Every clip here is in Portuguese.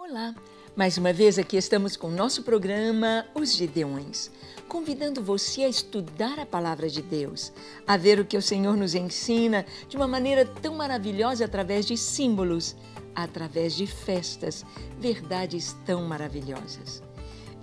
Olá! Mais uma vez aqui estamos com o nosso programa Os Gideões, convidando você a estudar a Palavra de Deus, a ver o que o Senhor nos ensina de uma maneira tão maravilhosa através de símbolos, através de festas, verdades tão maravilhosas.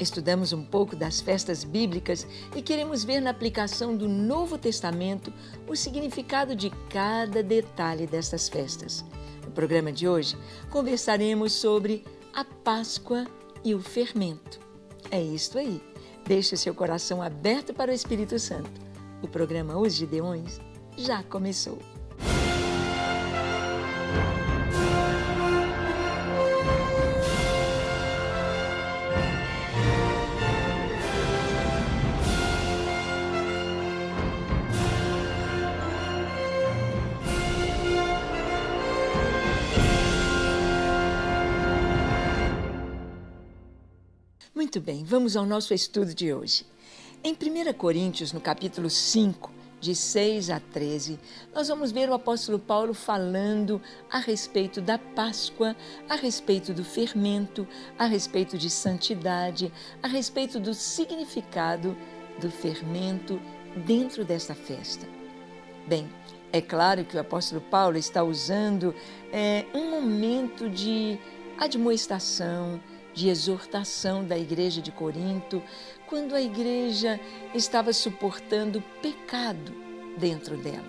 Estudamos um pouco das festas bíblicas e queremos ver na aplicação do Novo Testamento o significado de cada detalhe destas festas. No programa de hoje, conversaremos sobre a Páscoa e o fermento. É isto aí. Deixe o seu coração aberto para o Espírito Santo. O programa Os Gideões já começou. Muito bem, vamos ao nosso estudo de hoje. Em 1 Coríntios, no capítulo 5, de 6 a 13, nós vamos ver o apóstolo Paulo falando a respeito da Páscoa, a respeito do fermento, a respeito de santidade, a respeito do significado do fermento dentro desta festa. Bem, é claro que o apóstolo Paulo está usando um momento de admoestação, de exortação da igreja de Corinto, quando a igreja estava suportando pecado dentro dela.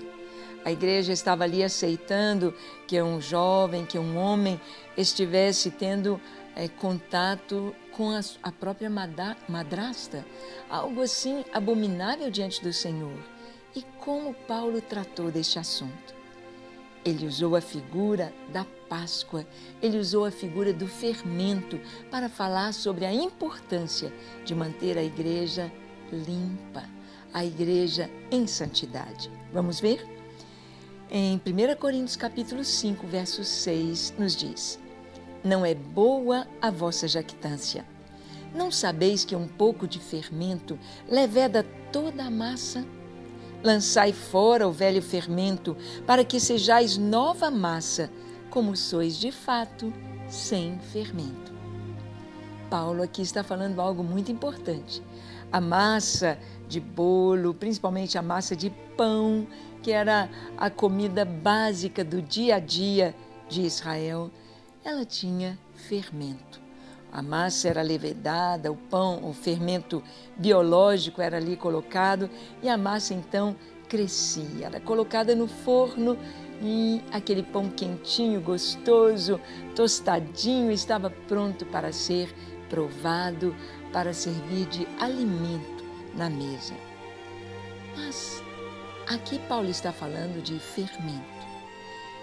A igreja estava ali aceitando que um jovem, que um homem estivesse tendo contato com a própria madrasta, algo assim abominável diante do Senhor. E como Paulo tratou deste assunto? Ele usou a figura da Páscoa, ele usou a figura do fermento para falar sobre a importância de manter a igreja limpa, a igreja em santidade. Vamos ver? Em 1 Coríntios capítulo 5, verso 6, nos diz: Não é boa a vossa jactância. Não sabeis que um pouco de fermento leveda toda a massa? Lançai fora o velho fermento, para que sejais nova massa, como sois de fato, sem fermento. Paulo aqui está falando algo muito importante. A massa de bolo, principalmente a massa de pão, que era a comida básica do dia a dia de Israel, ela tinha fermento. A massa era levedada, o pão, o fermento biológico era ali colocado e a massa então crescia. Era colocada no forno e aquele pão quentinho, gostoso, tostadinho, estava pronto para ser provado, para servir de alimento na mesa. Mas aqui Paulo está falando de fermento.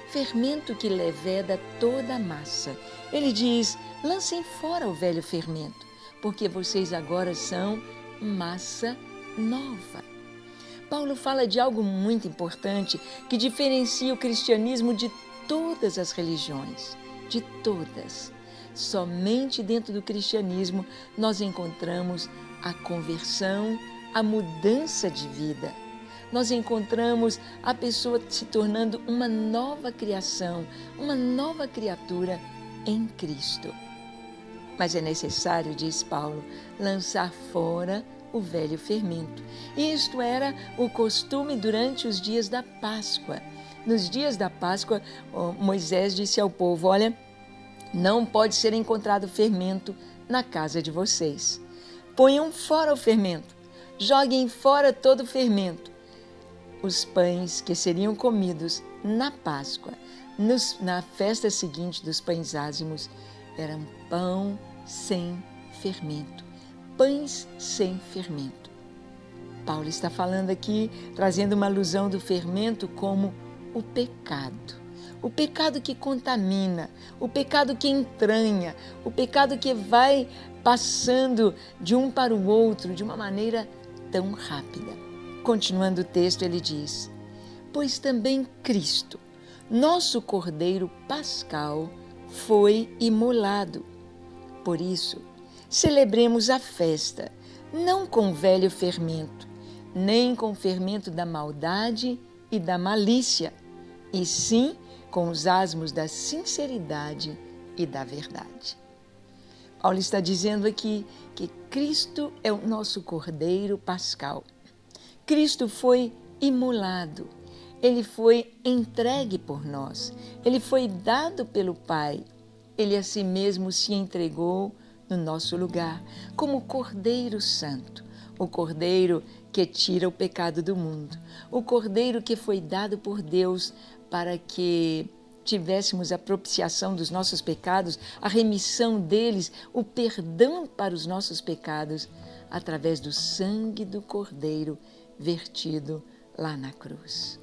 Fermento que leveda toda a massa. Ele diz: lancem fora o velho fermento, porque vocês agora são massa nova. Paulo fala de algo muito importante que diferencia o cristianismo de todas as religiões, de todas. Somente dentro do cristianismo nós encontramos a conversão, a mudança de vida. Nós encontramos a pessoa se tornando uma nova criação, uma nova criatura em Cristo. Mas é necessário, diz Paulo, lançar fora o velho fermento. Isto era o costume durante os dias da Páscoa. Nos dias da Páscoa, Moisés disse ao povo: olha, não pode ser encontrado fermento na casa de vocês. Ponham fora o fermento, joguem fora todo o fermento. Os pães que seriam comidos na Páscoa, na festa seguinte dos pães ázimos, eram pão sem fermento, pães sem fermento. Paulo está falando aqui, trazendo uma alusão do fermento como o pecado que contamina, o pecado que entranha, o pecado que vai passando de um para o outro de uma maneira tão rápida. Continuando o texto, ele diz: pois também Cristo, nosso Cordeiro Pascal, foi imolado. Por isso, celebremos a festa, não com velho fermento, nem com fermento da maldade e da malícia, e sim com os asmos da sinceridade e da verdade. Paulo está dizendo aqui que Cristo é o nosso Cordeiro Pascal. Cristo foi imolado, Ele foi entregue por nós, Ele foi dado pelo Pai, Ele a si mesmo se entregou no nosso lugar, como Cordeiro Santo, o Cordeiro que tira o pecado do mundo, o Cordeiro que foi dado por Deus para que tivéssemos a propiciação dos nossos pecados, a remissão deles, o perdão para os nossos pecados, através do sangue do Cordeiro vertido lá na cruz.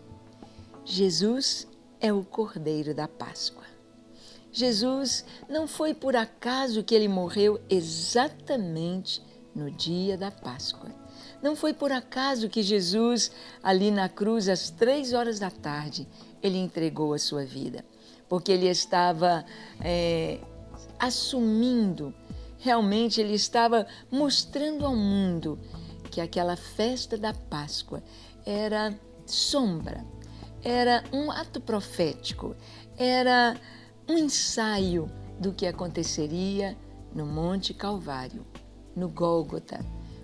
Jesus é o Cordeiro da Páscoa. Jesus não foi por acaso que ele morreu exatamente no dia da Páscoa. Não foi por acaso que Jesus, ali na cruz, às 3 horas da tarde, ele entregou a sua vida. Porque ele estava assumindo, realmente ele estava mostrando ao mundo que aquela festa da Páscoa era sombra, era um ato profético, era um ensaio do que aconteceria no Monte Calvário, no Gólgota,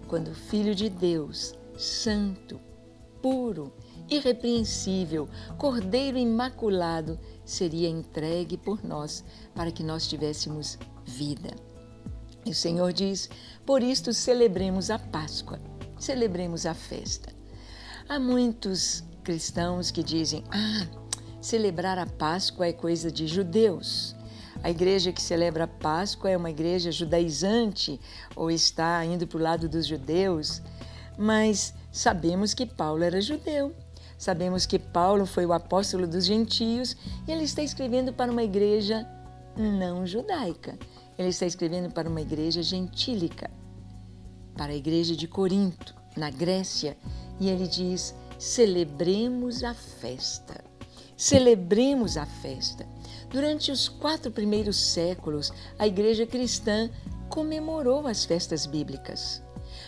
quando o Filho de Deus, santo, puro, irrepreensível, Cordeiro imaculado, seria entregue por nós para que nós tivéssemos vida. E o Senhor diz, por isto celebremos a Páscoa, celebremos a festa. Há muitos cristãos que dizem, celebrar a Páscoa é coisa de judeus. A igreja que celebra a Páscoa é uma igreja judaizante ou está indo para o lado dos judeus. Mas sabemos que Paulo era judeu. Sabemos que Paulo foi o apóstolo dos gentios e ele está escrevendo para uma igreja não judaica. Ele está escrevendo para uma igreja gentílica, para a igreja de Corinto, na Grécia. E ele diz, celebremos a festa. Celebremos a festa. Durante os 4 primeiros séculos, a igreja cristã comemorou as festas bíblicas.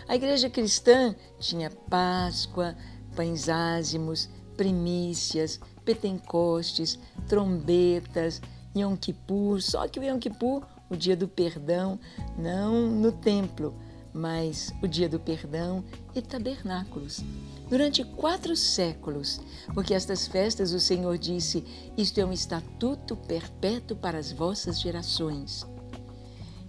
A igreja cristã tinha Páscoa, pães ázimos, primícias, pentecostes, trombetas, Yom Kippur, só que o Yom Kippur, o dia do perdão, não no templo, mas o dia do perdão e tabernáculos. Durante 4 séculos, porque estas festas o Senhor disse, isto é um estatuto perpétuo para as vossas gerações.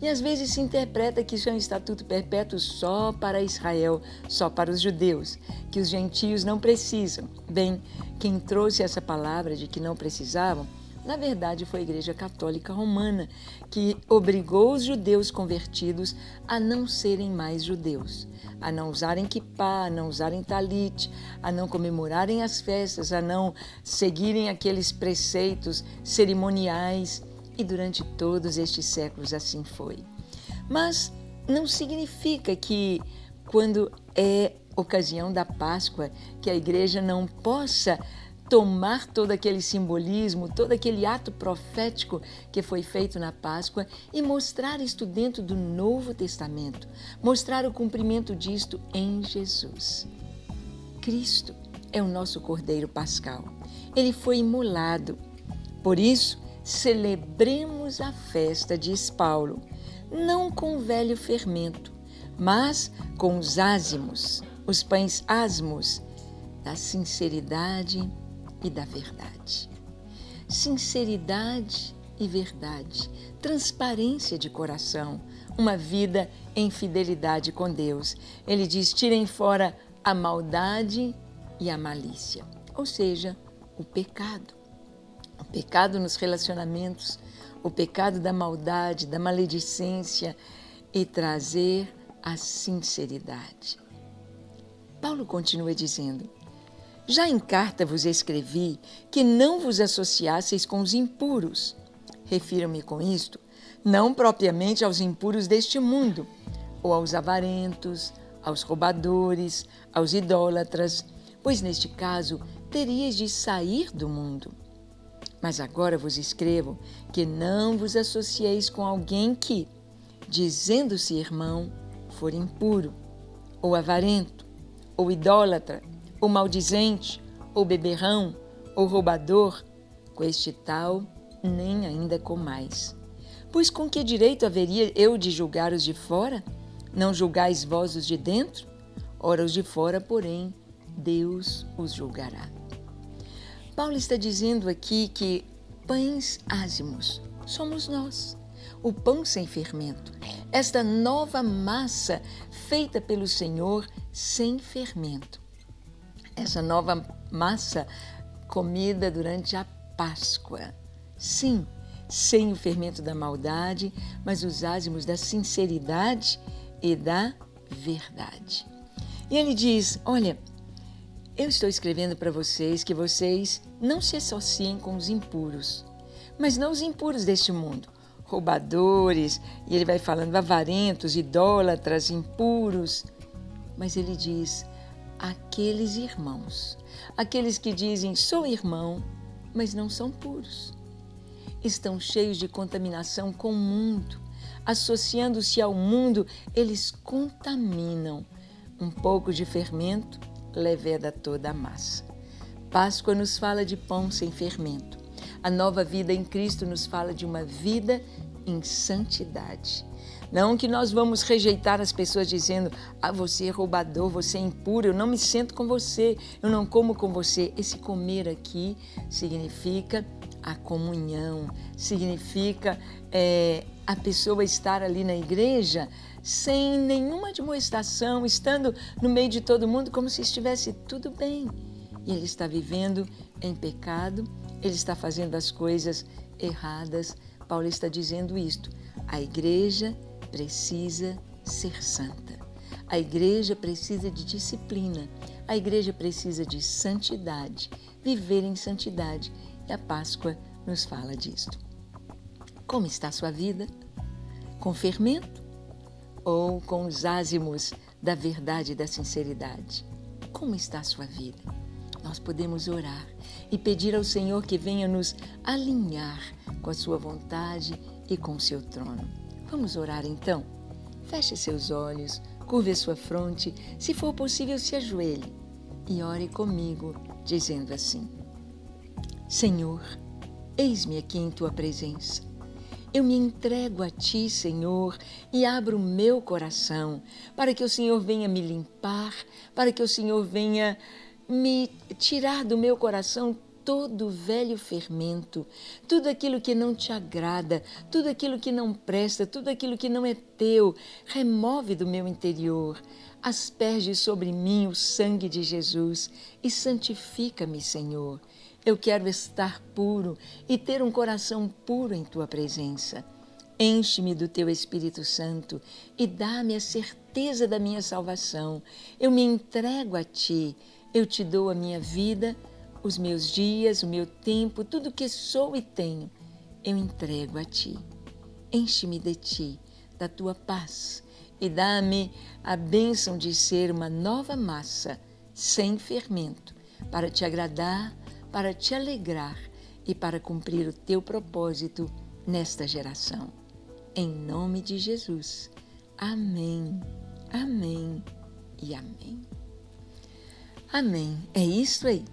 E às vezes se interpreta que isso é um estatuto perpétuo só para Israel, só para os judeus, que os gentios não precisam. Bem, quem trouxe essa palavra de que não precisavam, na verdade foi a Igreja Católica Romana, que obrigou os judeus convertidos a não serem mais judeus, a não usarem quipá, a não usarem talit, a não comemorarem as festas, a não seguirem aqueles preceitos cerimoniais. E durante todos estes séculos assim foi. Mas não significa que quando é ocasião da Páscoa, que a igreja não possa tomar todo aquele simbolismo, todo aquele ato profético que foi feito na Páscoa e mostrar isto dentro do Novo Testamento, mostrar o cumprimento disto em Jesus. Cristo é o nosso Cordeiro Pascal. Ele foi imolado. Por isso, celebremos a festa, diz Paulo, não com velho fermento, mas com os ázimos, os pães asmos, da sinceridade e da verdade. Sinceridade e verdade, transparência de coração, uma vida em fidelidade com Deus. Ele diz, tirem fora a maldade e a malícia, ou seja, o pecado. O pecado nos relacionamentos, o pecado da maldade, da maledicência e trazer a sinceridade. Paulo continua dizendo, já em carta vos escrevi que não vos associasseis com os impuros. Refiro-me com isto, não propriamente aos impuros deste mundo, ou aos avarentos, aos roubadores, aos idólatras, pois neste caso teríeis de sair do mundo. Mas agora vos escrevo que não vos associeis com alguém que, dizendo-se irmão, for impuro, ou avarento, ou idólatra, ou maldizente, ou beberrão, ou roubador, com este tal nem ainda comais. Pois com que direito haveria eu de julgar os de fora? Não julgais vós os de dentro? Ora, os de fora, porém, Deus os julgará. Paulo está dizendo aqui que pães ázimos somos nós, o pão sem fermento, esta nova massa feita pelo Senhor sem fermento. Essa nova massa comida durante a Páscoa. Sim, sem o fermento da maldade, mas os ázimos da sinceridade e da verdade. E ele diz, olha, eu estou escrevendo para vocês que vocês não se associem com os impuros, mas não os impuros deste mundo, roubadores, e ele vai falando avarentos, idólatras, impuros, mas ele diz, aqueles irmãos, aqueles que dizem, sou irmão, mas não são puros. Estão cheios de contaminação com o mundo. Associando-se ao mundo, eles contaminam. Um pouco de fermento leveda toda a massa. Páscoa nos fala de pão sem fermento. A nova vida em Cristo nos fala de uma vida em santidade. Não que nós vamos rejeitar as pessoas dizendo, você é roubador, você é impuro, eu não me sento com você, eu não como com você. Esse comer aqui significa a comunhão, significa a pessoa estar ali na igreja sem nenhuma admoestação, estando no meio de todo mundo como se estivesse tudo bem. E ele está vivendo em pecado, ele está fazendo as coisas erradas. Paulo está dizendo isto, a igreja precisa ser santa. A igreja precisa de disciplina. A igreja precisa de santidade, viver em santidade. E a Páscoa nos fala disto. Como está a sua vida? Com fermento ou com os ázimos da verdade e da sinceridade? Como está a sua vida? Nós podemos orar e pedir ao Senhor que venha nos alinhar com a sua vontade e com o seu trono. Vamos orar então? Feche seus olhos, curve a sua fronte, se for possível se ajoelhe e ore comigo, dizendo assim, Senhor, eis-me aqui em Tua presença. Eu me entrego a Ti, Senhor, e abro o meu coração para que o Senhor venha me limpar, para que o Senhor venha me tirar do meu coração todo o velho fermento, tudo aquilo que não te agrada, tudo aquilo que não presta, tudo aquilo que não é teu, remove do meu interior, asperge sobre mim o sangue de Jesus e santifica-me, Senhor. Eu quero estar puro e ter um coração puro em Tua presença. Enche-me do Teu Espírito Santo e dá-me a certeza da minha salvação. Eu me entrego a Ti, eu Te dou a minha vida, os meus dias, o meu tempo, tudo que sou e tenho, eu entrego a Ti. Enche-me de Ti, da Tua paz e dá-me a bênção de ser uma nova massa, sem fermento, para Te agradar, para Te alegrar e para cumprir o Teu propósito nesta geração. Em nome de Jesus. Amém, amém e amém. Amém. É isso aí.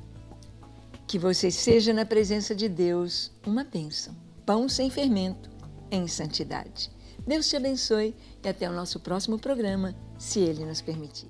Que você seja na presença de Deus uma bênção. Pão sem fermento, em santidade. Deus te abençoe e até o nosso próximo programa, se Ele nos permitir.